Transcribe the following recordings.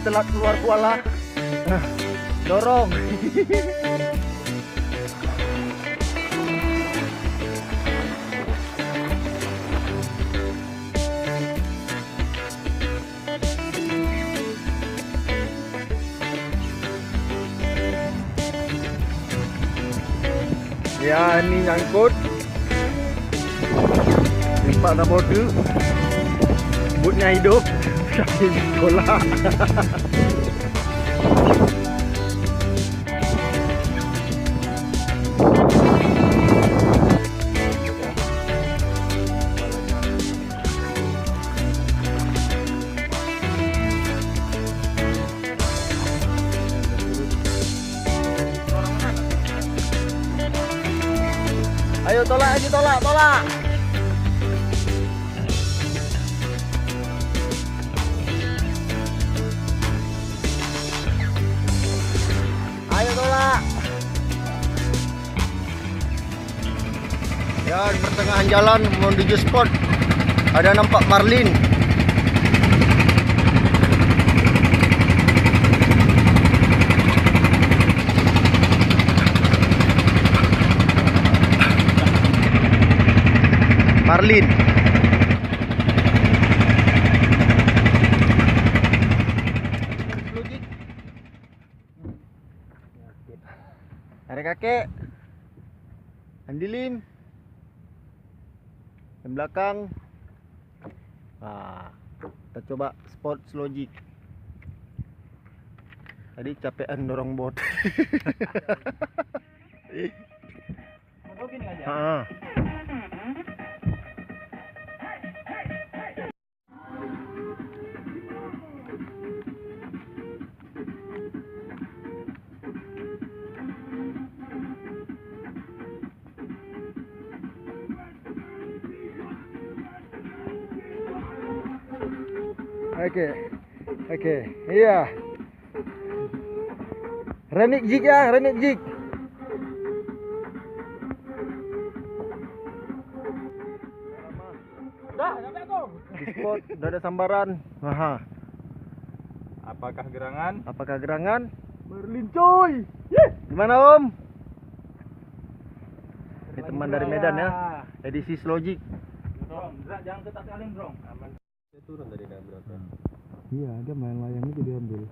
telat keluar kuala. Dorong. Ya, ini nyangkut. Pak Nabodu. Butnya hidup. Kaki sekolah. Ayo tolak aja, tolak. Ayo tolak. Ya, di pertengahan jalan menuju spot ada nampak marlin. Marlin. Tarik kakek. Andilin. Yang belakang. Nah, kita coba spot Slowjig. Tadi capean dorong bot. Gini aja. Oke, iya. Renik jig ya, renik jig. Dah, sampai aku. Di spot udah ada sambaran. Aha. Apakah gerangan? Merlin coy. Gimana Om? Ini teman dari Medan ya. Edisi Slowjig. Bro, jangan ketat kali, Bro. Aman. Dia turun tadi dah berapa? Iya, dia main layang itu diambil.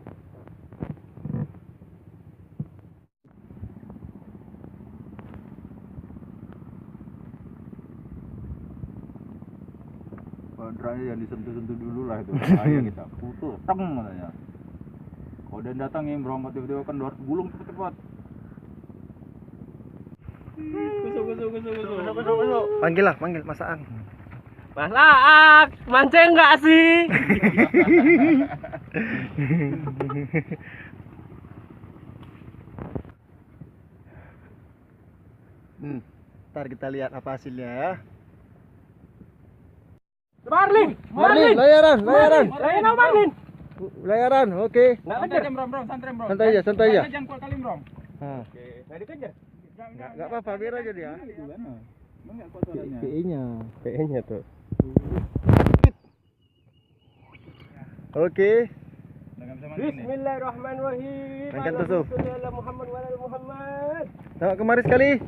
Badranya yang disentuh-sentuh dulu lah itu. Bahaya kita putus, teng katanya. Kalau dia datang yang berangkat tiba-tiba kan gulung cepat-cepat. Kusuk. Panggil Mas Aang. Mas Aak, mancing enggak sih? Ntar kita lihat apa hasilnya ya. Marlin. Layaran. Marlin. Oke. Enggak kejar, Bro, Santai aja. Jangan kuat kali, Bro. Oke, enggak dikejar. Enggak apa-apa, biar aja dia. Enggak kuat suaranya. PE-nya tuh. Oke. Bismillahirrahmanirrahim. Makan tuh. Muhammad wa ala Muhammad. Tengok kemari sekali.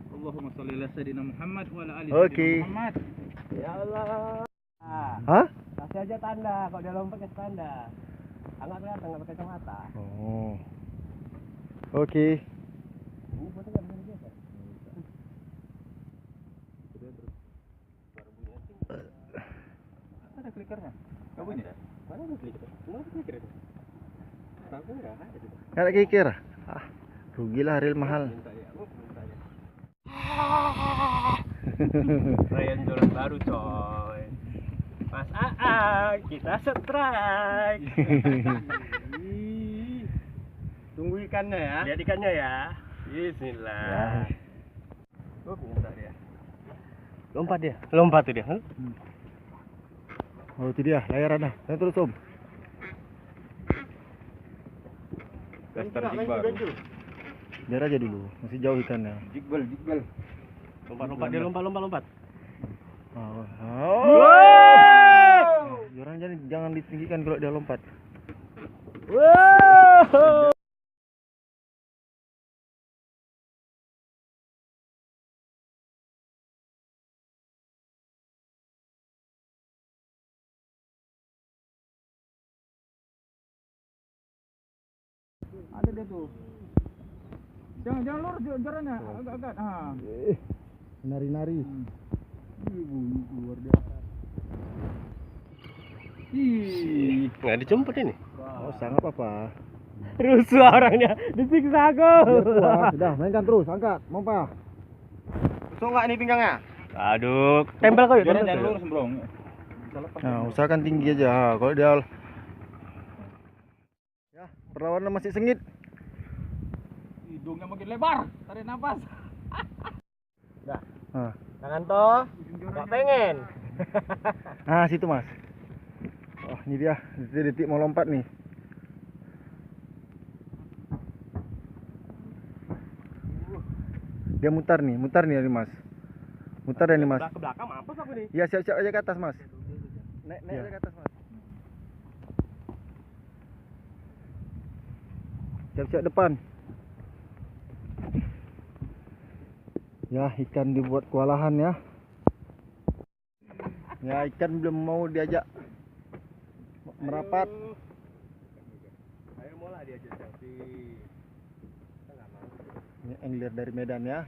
Allahumma sholli ala sayyidina Muhammad wa ala ali Oke. sayyidina Muhammad. Ya Allah. Hah? Kasih aja tanda, kalau dia lompat kasih tanda. Enggak kelihatan, enggak pakai kacamata. Oh. Oke. Ini foto enggak bisa digeser. Ada klikernya. Enggak bunyi. Mana ada kliker? Mana ada kliker itu? Tahu enggak ada itu. Enggak ada kikir. Rugilah reel mahal. Minta ya. Ryan Joran baru coy. Mas Aa, kita strike. Tunggu ikannya ya. Lihat ikannya ya. Bismillah. Minta dia. Lompat tuh dia. Oh, itu dia layaran dah. Saya terus Om. Dasar jig baru. Biar aja dulu, masih jauh ikannya. Jigbel. Lompat dia lompat. Wow. Jangan ditinggikan kalau dia lompat. Wow. Ada dia tuh. Jangan lurus jalannya, agak-agak. Ah. Nari-nari. Ibu luar biasa. Ih, Nggak dijemput ini. Oh, sangat apa? Rusuh orangnya, disiksa aku. Sudah, mainkan terus, angkat, mompa. Usung nggak ini pinggangnya? Aduh, tempel kau ya. jalan tempel jangan kau ya? lurus, Bro. Bisa lepas. Nah, usahakan tinggi aja. Kalau dia ya, perlawanan masih sengit. Hidungnya makin lebar, tarik nafas. Dah. Nah, Jangan toh. Nggak pengen. nah situ mas. Oh, ini dia, detik-detik mau lompat nih. Dia mutar nih mas. Mutar ya nih mas. Ke belakang mampus aku nih. Ya siap-siap aja ke atas mas. Naik Ya. aja ke atas mas. Siap-siap depan. Ya, ikan dibuat kewalahan ya. Ya, ikan belum mau diajak merapat. Ayo mulai diajak selfie. Kita nggak mau. Ini angler dari Medan ya.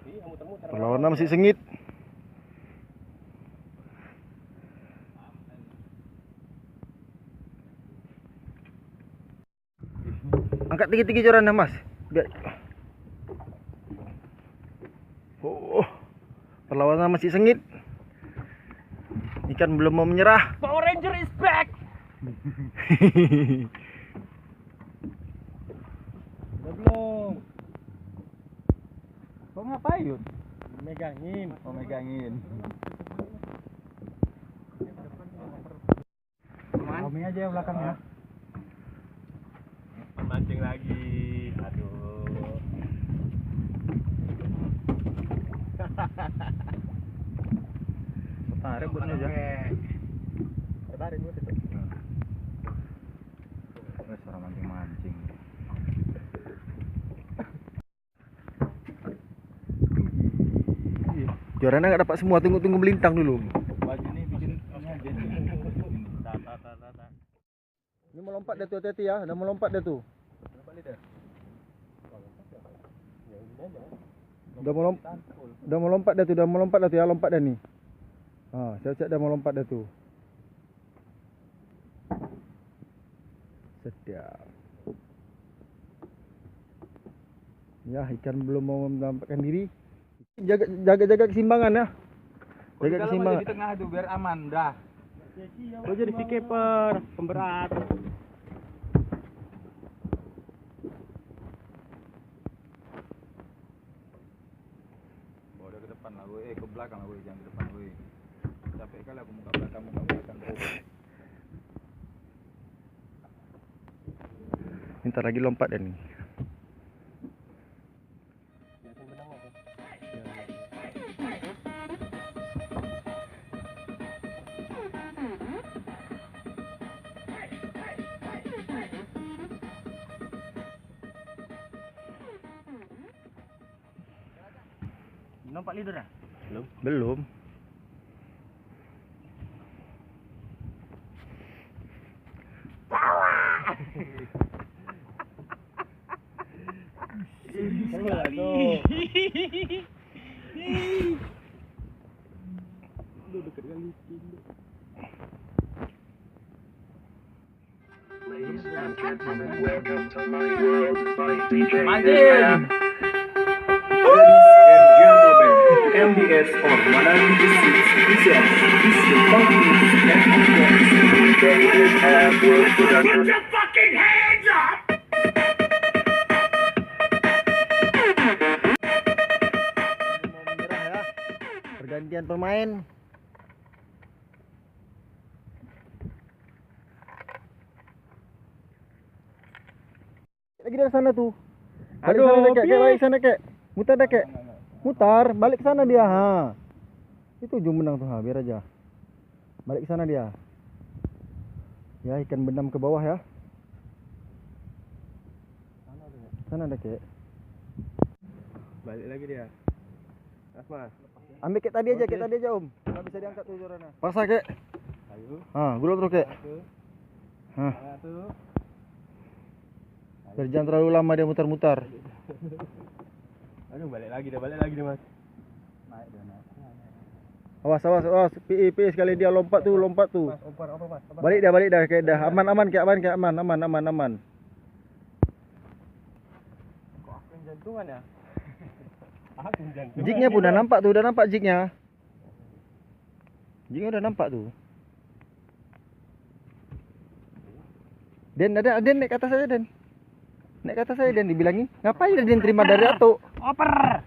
Iya, muter-muter. Perlawanan masih sengit. Angkat tinggi-tinggi jorannya mas. Biar. Oh, perlawanan masih sengit. Ikan belum mau menyerah. Power Ranger is back. Udah belum? Kau ngapain? Megangin. Oh, megangin. Kami aja yang belakangnya. Mancing lagi. Aduh. Tarik buatnya aja. Tarik buat itu. Suara mancing-mancing. Jorannya nggak dapat semua. Tunggu melintang dulu. Baju ini bikin ini aja nih. Ini mau lompat dia tuh, hati-hati ya. Udah mau lompat dia tuh. Udah mau lompat dia tuh, ya, lompat dah nih. Ah, siap-siap dah mau lompat dah tuh. Sedap. Ya, ikan belum mau menampakkan diri. Jaga keseimbangan ya. Jaga keseimbangan. Di tengah tuh biar aman dah. Gue jadi si keeper, pemberat. Bawa dia ke depan lah, gue. Ke belakang lah, gue. Jangan ke depan, gue. Capek kali aku muka belakang. Ntar lagi lompat dah nih. Nampak leader ya? Belum. Welcome to my world by DJ Mancing. Ladies and gentlemen, MDS on 106 presents this fucking and David World Production. Put your fucking hands up! Mau menyerah ya. Pergantian pemain. Lagi dari sana tuh. Balik Aduh, sana deh, Kek. Pi. Balik sana, Kek. Mutar dah, Kek. Mutar, balik ke sana dia. Ha. Itu ujung benang tuh, ha, biar aja. Balik ke sana dia. Ya, ikan benam ke bawah ya. Sana ada kek. Balik lagi dia. Mas. Ambil kek tadi aja, kek tadi aja om. Nggak bisa diangkat tuh Jorana. Paksa kek. Ayo. Gulung terus kek. Hah. Tuh. Biar jangan terlalu lama dia mutar-mutar. Aduh, balik lagi dia, Mas. Naik dia naik. Awas. Pi sekali dia lompat tuh. Mas, oper apa, Mas? Balik dah kayak dah. Aman, kayak aman. Kok akun jantungan ya? Akun jantungan. Jignya pun udah nampak jignya. Jignya udah nampak tuh. Den naik ke atas aja Den. Naik ke atas aja Den, dibilangin. Ngapain Den terima dari Ato? Oper.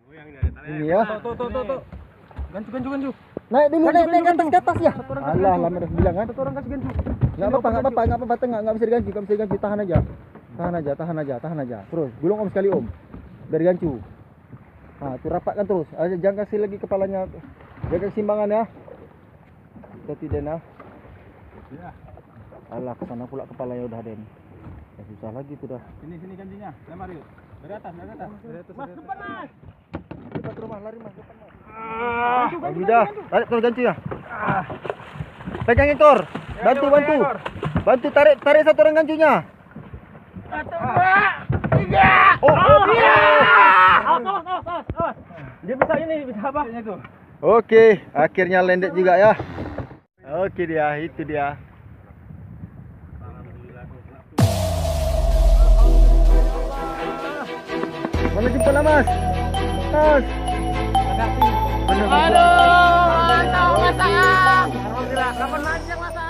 Goyang dari tali. Ini ya. Tuh. Gancu. Naik dulu, naik ke atas ya. Alah, lama dah bilang kan. Satu orang kasih gancu. Enggak apa-apa, enggak bisa digancu, tahan aja. Terus, gulung om sekali om. Biar gancu. Tuh rapatkan terus. Jangan kasih lagi kepalanya. Jaga keseimbangan ya. Hati Den ya. Ya. Alah, kesana pula kepalanya udah Den. Ya, susah lagi tuh dah. Sini gantinya. Lempar yuk. Dari atas. Mas, depan, Mas. Cepat ke rumah, lari Mas, depan Mas. Gancu dah. Tarik terus gancu ya. Pegang ekor. Bantu tarik satu orang gancunya. 1, 2, 3. Awas. Dia bisa apa? Tuh. Oke, akhirnya landed juga ya. Oke itu dia. Mana jemputlah Mas? Aduh, mantap masak. Alhamdulillah, kapan lanjut masak?